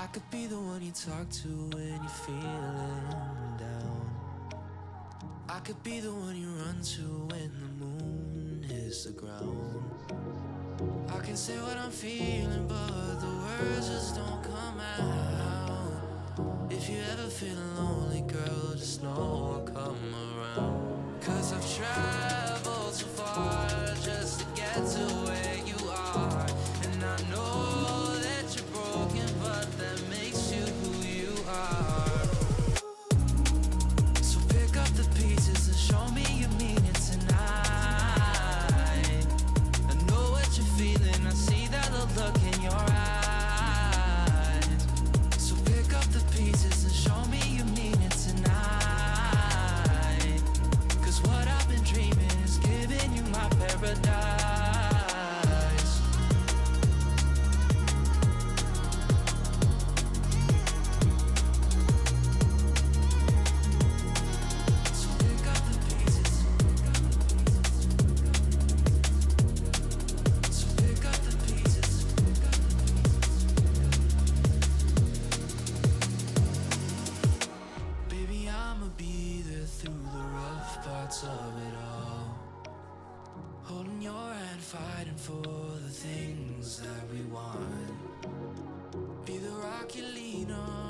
I could be the one you talk to when you're feeling down. I could be the one you run to when the moon hits the ground. I can say what I'm feeling, but the words just don't come out. If you ever feel lonely, girl, just know I'll come around. 'Cause I've traveled so far just to get to where you are. And I know that you're broken, but that makes you who you are. So pick up the pieces and show me you mean it tonight. I know what you're feeling, I see that look in your eyes. So pick up the pieces and show me you mean it tonight. 'Cause what I've been dreaming is giving you my paradise. So pick up the pieces. So pick up the pieces. Baby, I'ma be there through the rough parts of it all. Holding your hand, fighting for the things that we want. Be the rock you lean on